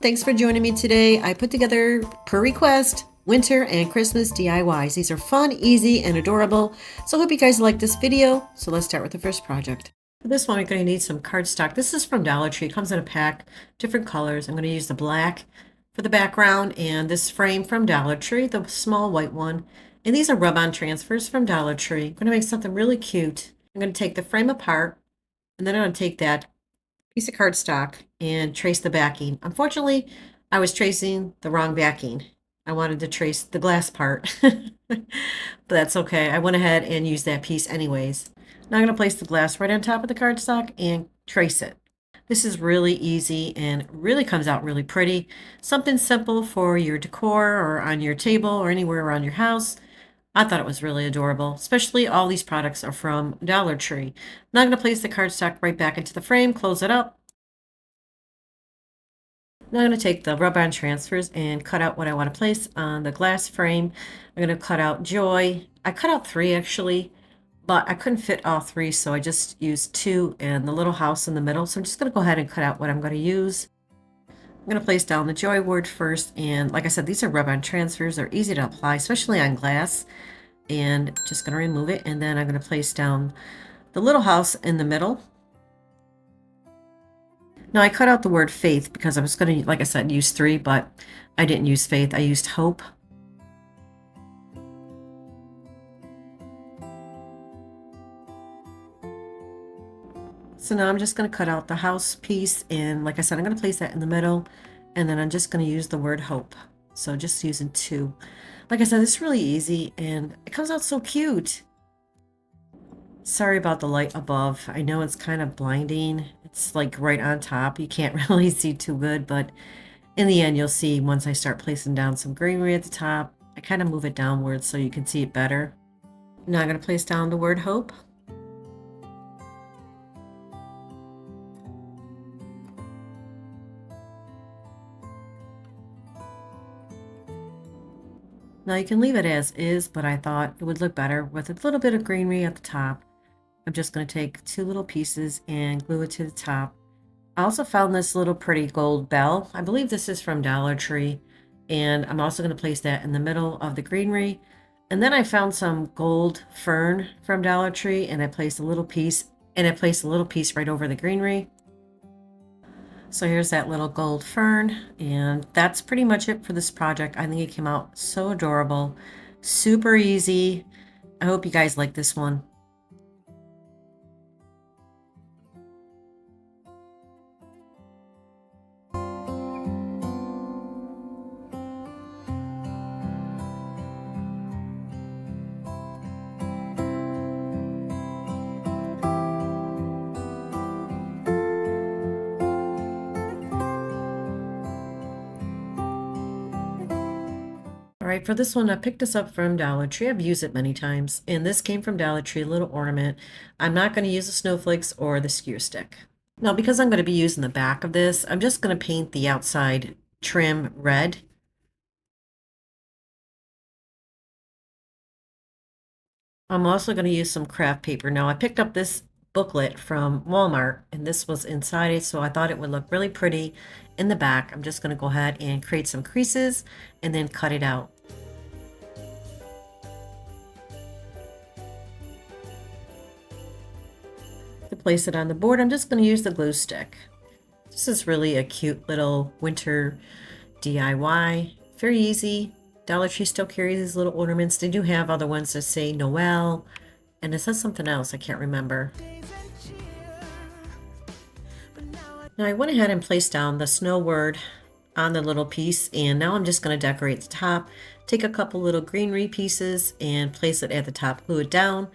Thanks for joining me today. I put together, per request, winter and Christmas DIYs. These are fun, easy, and adorable. So I hope you guys like this video. So let's start with the first project. For this one, we're going to need some cardstock. This is from Dollar Tree. It comes in a pack, different colors. I'm going to use the black for the background and this frame from Dollar Tree, the small white one. And these are rub-on transfers from Dollar Tree. I'm going to make something really cute. I'm going to take the frame apart, and then I'm going to take that piece of cardstock and trace the backing. Unfortunately, I was tracing the wrong backing. I wanted to trace the glass part, but that's okay. I went ahead and used that piece anyways. Now I'm going to place the glass right on top of the cardstock and trace it. This is really easy and really comes out really pretty. Something simple for your decor or on your table or anywhere around your house. I thought it was really adorable, especially all these products are from Dollar Tree. Now I'm going to place the cardstock right back into the frame, close it up. Now I'm going to take the rub-on transfers and cut out what I want to place on the glass frame. I'm going to cut out Joy. I cut out 3 actually, but I couldn't fit all 3, so I just used 2 and the little house in the middle. So I'm just going to go ahead and cut out what I'm going to use. I'm going to place down the Joy word first, and like I said, these are rub-on transfers. They're easy to apply, especially on glass. And just going to remove it, and then I'm going to place down the little house in the middle. Now I cut out the word faith because I was going to, like I said, use 3, but I didn't use faith. I used hope. So now I'm just going to cut out the house piece, and like I said, I'm going to place that in the middle, and then I'm just going to use the word hope. So just using 2. Like I said, it's really easy and it comes out so cute. Sorry about the light above. I know it's kind of blinding. It's like right on top. You can't really see too good, but in the end, you'll see once I start placing down some greenery at the top. I kind of move it downwards so you can see it better. Now I'm going to place down the word hope. Now you can leave it as is, but I thought it would look better with a little bit of greenery at the top. I'm just going to take 2 little pieces and glue it to the top. I also found this little pretty gold bell. I believe this is from Dollar Tree, and I'm also going to place that in the middle of the greenery. And then I found some gold fern from Dollar Tree, and I placed a little piece, right over the greenery. So here's that little gold fern, and that's pretty much it for this project. I think it came out so adorable, super easy. I hope you guys like this one. All right, for this one, I picked this up from Dollar Tree. I've used it many times, and this came from Dollar Tree, a little ornament. I'm not going to use the snowflakes or the skewer stick. Now, because I'm going to be using the back of this, I'm just going to paint the outside trim red. I'm also going to use some craft paper. Now, I picked up this booklet from Walmart, and this was inside it, so I thought it would look really pretty in the back. I'm just going to go ahead and create some creases and then cut it out. To place it on the board, I'm just going to use the glue stick. This is really a cute little winter DIY. Very easy. Dollar Tree still carries these little ornaments. They do have other ones that say Noel, and it says something else I can't remember. Now I went ahead and placed down the snow word on the little piece, and now I'm just going to decorate the top. Take a couple little greenery pieces and place it at the top, glue it down.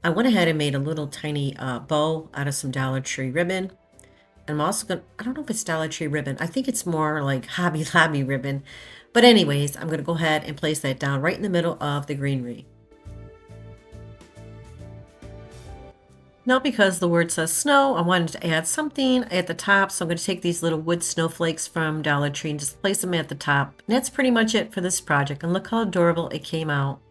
I went ahead and made a little tiny bow out of some Dollar Tree ribbon. And I'm also going to, I don't know if it's Dollar Tree ribbon. I think it's more like Hobby Lobby ribbon. But anyways, I'm going to go ahead and place that down right in the middle of the greenery. Now, because the word says snow, I wanted to add something at the top. So I'm going to take these little wood snowflakes from Dollar Tree and just place them at the top. And that's pretty much it for this project. And look how adorable it came out.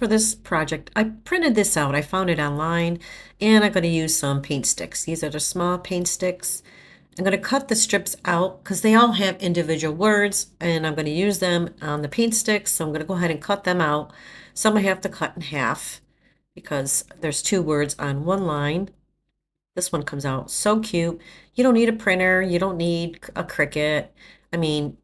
For this project, I printed this out. I found it online, and I'm going to use some paint sticks. These are the small paint sticks. I'm going to cut the strips out because they all have individual words, and I'm going to use them on the paint sticks. So I'm going to go ahead and cut them out. Some I have to cut in half because there's two words on one line. This one comes out so cute. You don't need a printer. You don't need a Cricut. I mean,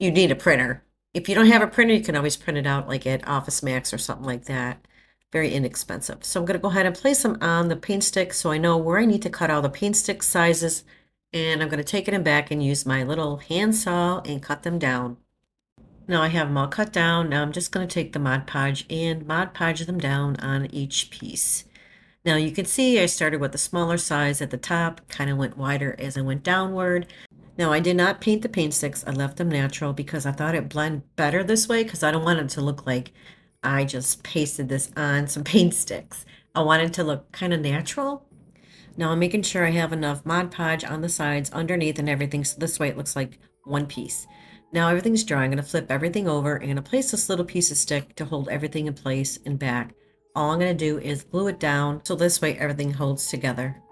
you need a printer. If you don't have a printer, you can always print it out like at Office Max or something like that. Very inexpensive. So I'm going to go ahead and place them on the paint stick so I know where I need to cut all the paint stick sizes. And I'm going to take it back and use my little hand saw and cut them down. Now I have them all cut down. Now I'm just going to take the Mod Podge and Mod Podge them down on each piece. Now you can see I started with the smaller size at the top, kind of went wider as I went downward. Now I did not paint the paint sticks. I left them natural because I thought it blend better this way because I don't want it to look like I just pasted this on some paint sticks. I want it to look kind of natural. Now I'm making sure I have enough Mod Podge on the sides, underneath and everything, so this way it looks like one piece. Now everything's dry. I'm going to flip everything over and I'm going to place this little piece of stick to hold everything in place and back. All I'm going to do is glue it down so this way everything holds together.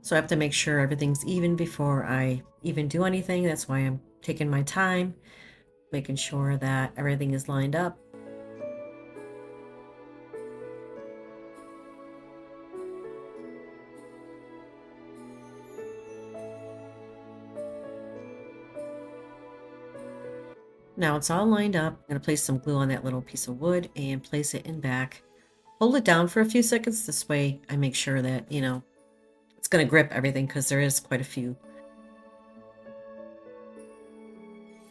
So I have to make sure everything's even before I even do anything. That's why I'm taking my time, making sure that everything is lined up. Now it's all lined up. I'm going to place some glue on that little piece of wood and place it in back. Hold it down for a few seconds. This way I make sure that, it's going to grip everything because there is quite a few.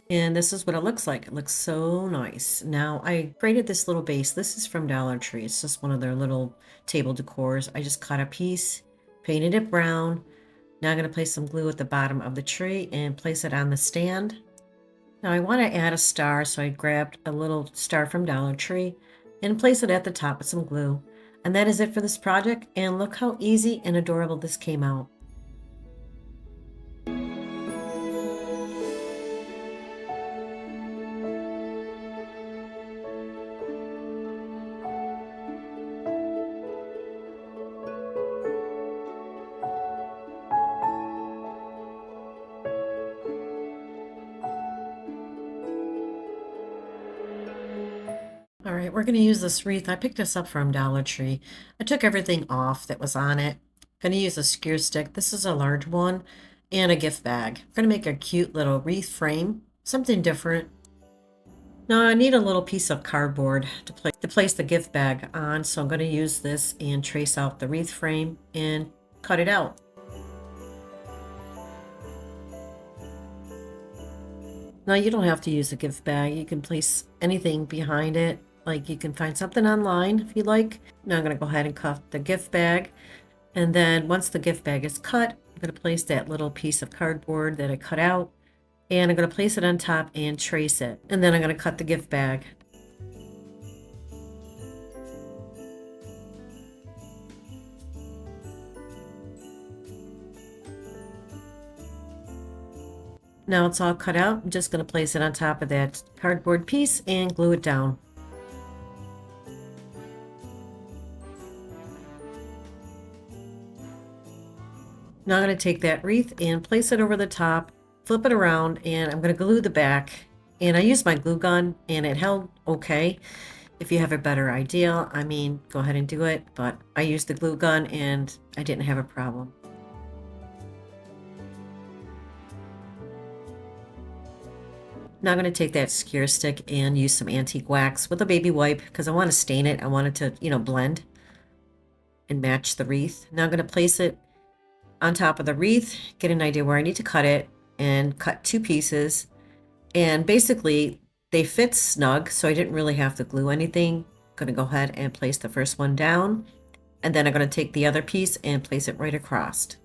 And this is what it looks like. It looks so nice. Now I created this little base. This is from Dollar Tree. It's just one of their little table decors. I just cut a piece, painted it brown. Now I'm going to place some glue at the bottom of the tree and place it on the stand. Now I want to add a star, so I grabbed a little star from Dollar Tree and place it at the top with some glue. And that is it for this project, and look how easy and adorable this came out. All right, we're going to use this wreath. I picked this up from Dollar Tree. I took everything off that was on it. Going to use a skewer stick. This is a large one, and a gift bag. I'm going to make a cute little wreath frame, something different. Now I need a little piece of cardboard to place the gift bag on, so I'm going to use this and trace out the wreath frame and cut it out. Now you don't have to use a gift bag. You can place anything behind it. Like you can find something online if you like. Now I'm going to go ahead and cut the gift bag. And then once the gift bag is cut, I'm going to place that little piece of cardboard that I cut out. And I'm going to place it on top and trace it. And then I'm going to cut the gift bag. Now it's all cut out. I'm just going to place it on top of that cardboard piece and glue it down. Now I'm going to take that wreath and place it over the top, flip it around, and I'm going to glue the back. And I used my glue gun and it held okay. If you have a better idea, go ahead and do it. But I used the glue gun and I didn't have a problem. Now I'm going to take that skewer stick and use some antique wax with a baby wipe because I want to stain it. I want it to, blend and match the wreath. Now I'm going to place it on top of the wreath, get an idea where I need to cut it, and cut two pieces. And basically they fit snug, so I didn't really have to glue anything. I'm going to go ahead and place the first one down, and then I'm going to take the other piece and place it right across.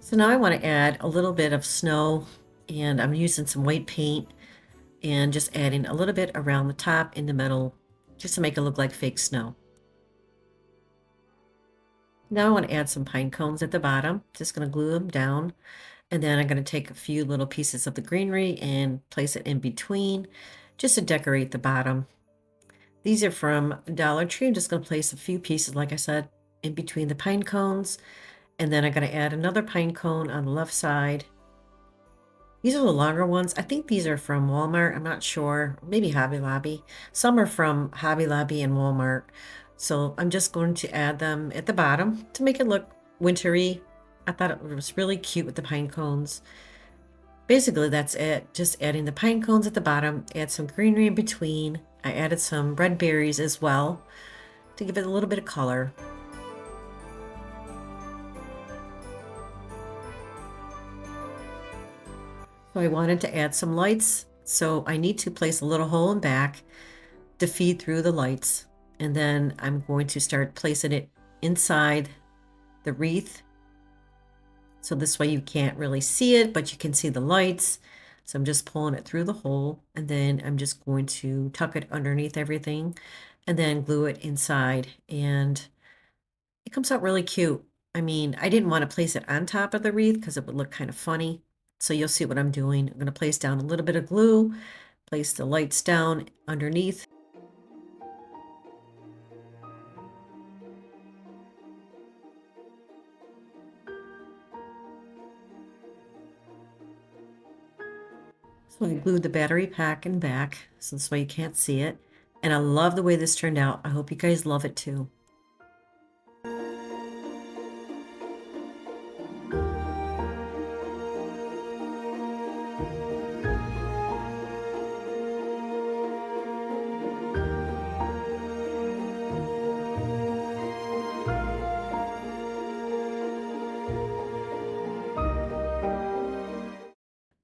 So now I want to add a little bit of snow, and I'm using some white paint and just adding a little bit around the top in the middle just to make it look like fake snow. Now I want to add some pine cones at the bottom. Just going to glue them down. And then I'm going to take a few little pieces of the greenery and place it in between just to decorate the bottom. These are from Dollar Tree. I'm just going to place a few pieces, like I said, in between the pine cones. And then I'm going to add another pine cone on the left side. These are the longer ones. I think these are from Walmart. I'm not sure. Maybe Hobby Lobby. Some are from Hobby Lobby and Walmart. So I'm just going to add them at the bottom to make it look wintry. I thought it was really cute with the pine cones. Basically, that's it. Just adding the pine cones at the bottom, add some greenery in between. I added some red berries as well to give it a little bit of color. So I wanted to add some lights, so I need to place a little hole in back to feed through the lights. And then I'm going to start placing it inside the wreath. So this way you can't really see it, but you can see the lights. So I'm just pulling it through the hole, and then I'm just going to tuck it underneath everything and then glue it inside. And it comes out really cute. I mean, I didn't want to place it on top of the wreath because it would look kind of funny. So you'll see what I'm doing. I'm going to place down a little bit of glue, place the lights down underneath. So I glued the battery pack in back, so this way you can't see it. And I love the way this turned out. I hope you guys love it too.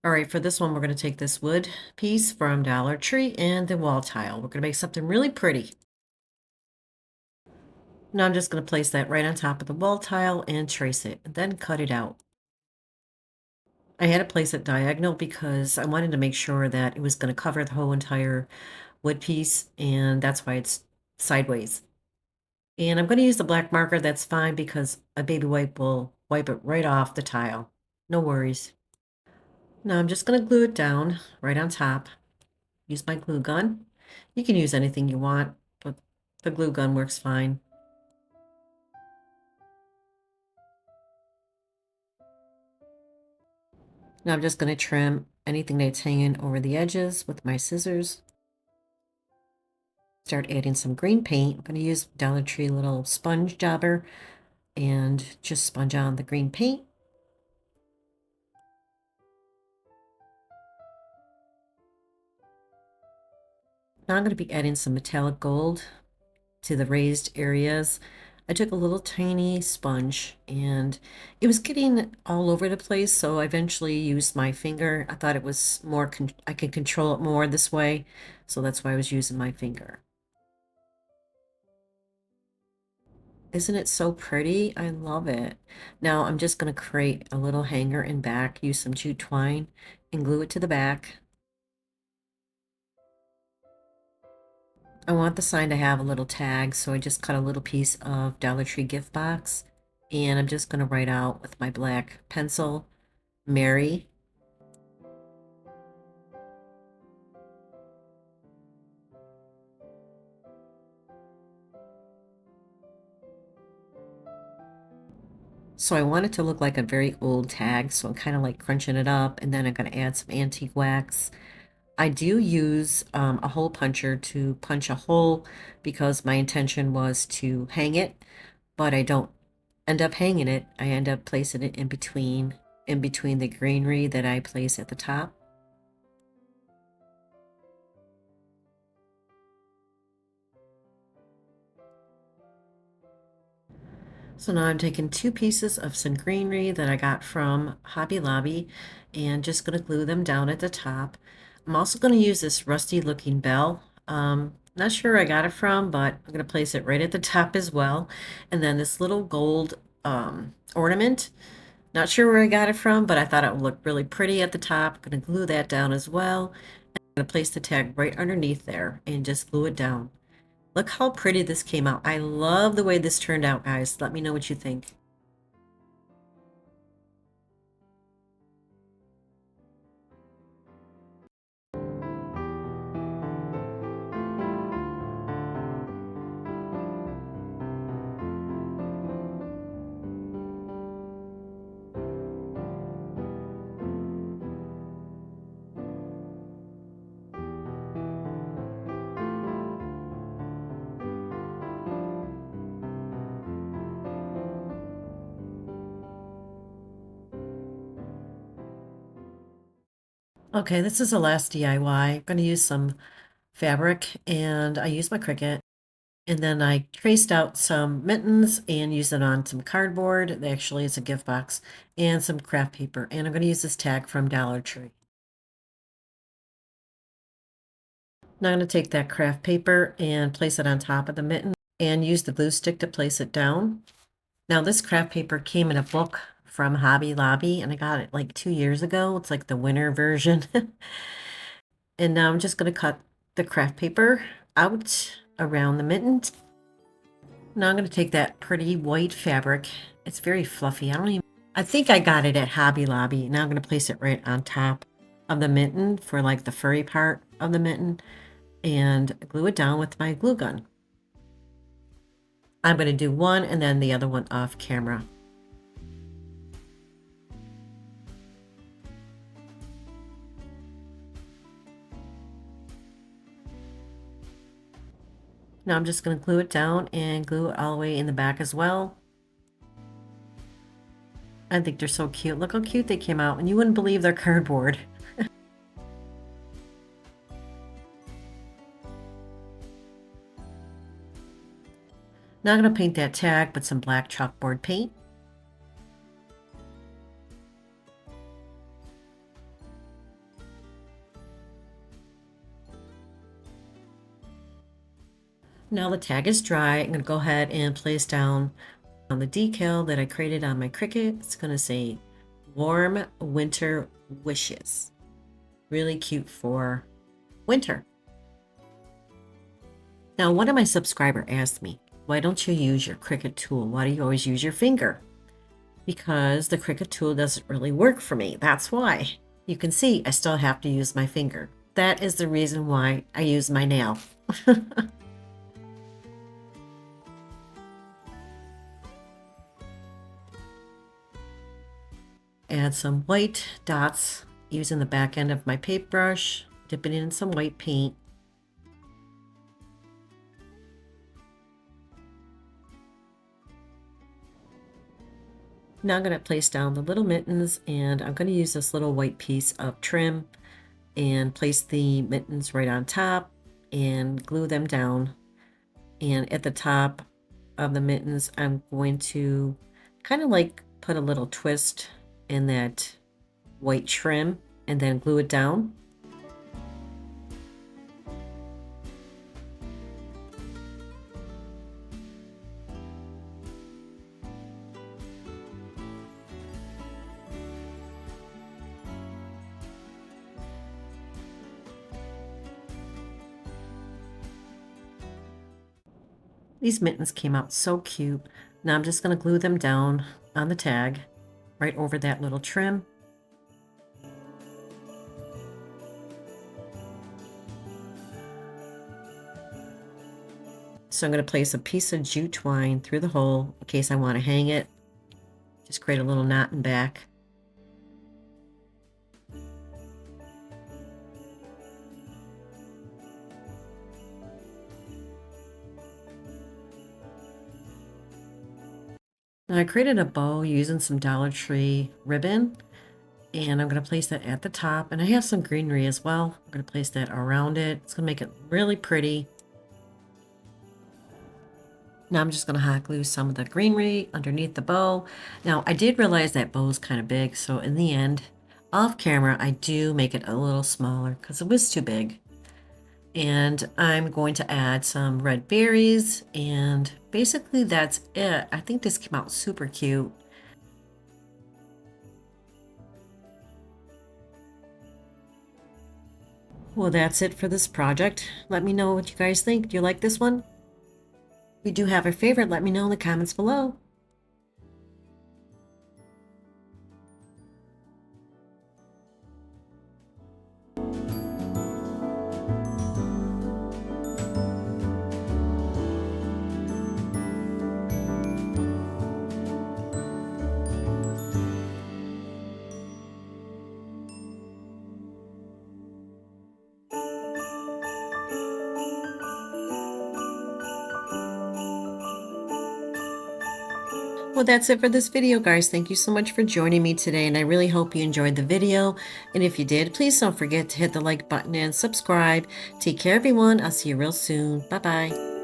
All right, for this one, we're going to take this wood piece from Dollar Tree and the wall tile. We're going to make something really pretty. Now I'm just going to place that right on top of the wall tile and trace it, and then cut it out. I had to place it diagonal because I wanted to make sure that it was going to cover the whole entire wood piece, and that's why it's sideways. And I'm going to use the black marker. That's fine because a baby wipe will wipe it right off the tile. No worries. Now I'm just going to glue it down right on top. Use my glue gun. You can use anything you want, but the glue gun works fine. Now I'm just going to trim anything that's hanging over the edges with my scissors. Start adding some green paint. I'm going to use Dollar Tree little sponge jobber and just sponge on the green paint. Now I'm going to be adding some metallic gold to the raised areas. I took a little tiny sponge and it was getting all over the place, so I eventually used my finger. I thought it was more, I could control it more this way, so that's why I was using my finger. Isn't it so pretty? I love it. Now I'm just going to create a little hanger in back, use some jute twine and glue it to the back. I want the sign to have a little tag, so I just cut a little piece of Dollar Tree gift box, and I'm just going to write out with my black pencil, Mary. So I want it to look like a very old tag, so I'm kind of like crunching it up, and then I'm going to add some antique wax. I do use a hole puncher to punch a hole because my intention was to hang it, but I don't end up hanging it. I end up placing it in between the greenery that I place at the top. So now I'm taking two pieces of some greenery that I got from Hobby Lobby and just going to glue them down at the top. I'm also going to use this rusty looking bell. Not sure where I got it from, but I'm going to place it right at the top as well. And then this little gold ornament. Not sure where I got it from, but I thought it would look really pretty at the top. I'm going to glue that down as well. I'm going to place the tag right underneath there and just glue it down. Look how pretty this came out. I love the way this turned out, guys. Let me know what you think. Okay, this is the last DIY. I'm going to use some fabric and I used my Cricut. And then I traced out some mittens and used it on some cardboard. Actually, it's a gift box and some craft paper. And I'm going to use this tag from Dollar Tree. Now I'm going to take that craft paper and place it on top of the mitten and use the glue stick to place it down. Now this craft paper came in a book from Hobby Lobby and I got it like 2 years ago. It's like the winter version. And now I'm just going to cut the craft paper out around the mitten. Now I'm going to take that pretty white fabric. It's very fluffy. I think I got it at Hobby Lobby. Now I'm going to place it right on top of the mitten for like the furry part of the mitten and glue it down with my glue gun. I'm going to do one and then the other one off camera. Now I'm just going to glue it down and glue it all the way in the back as well. I think they're so cute. Look how cute they came out, and you wouldn't believe they're cardboard. Now I'm going to paint that tag with some black chalkboard paint. Now the tag is dry. I'm going to go ahead and place down on the decal that I created on my Cricut. It's going to say Warm Winter Wishes. Really cute for winter. Now one of my subscribers asked me, why don't you use your Cricut tool? Why do you always use your finger? Because the Cricut tool doesn't really work for me. That's why. You can see I still have to use my finger. That is the reason why I use my nail. Add some white dots using the back end of my paintbrush, dip it in some white paint. Now I'm going to place down the little mittens and I'm going to use this little white piece of trim and place the mittens right on top and glue them down. And at the top of the mittens, I'm going to kind of like put a little twist in that white trim and then glue it down. These mittens came out so cute. Now I'm just going to glue them down on the tag right over that little trim. So I'm going to place a piece of jute twine through the hole in case I want to hang it. Just create a little knot in back. Now I created a bow using some Dollar Tree ribbon, and I'm going to place that at the top, and I have some greenery as well. I'm going to place that around it. It's going to make it really pretty. Now I'm just going to hot glue some of the greenery underneath the bow. Now I did realize that bow is kind of big, so in the end, off camera, I do make it a little smaller because it was too big. And I'm going to add some red berries, and basically that's it. I think this came out super cute. Well, that's it for this project. Let me know what you guys think. Do you like this one? If you do have a favorite, let me know in the comments below. Well, that's it for this video, guys. Thank you so much for joining me today, and I really hope you enjoyed the video. And if you did, please don't forget to hit the like button and subscribe. Take care, everyone. I'll see you real soon. Bye-bye.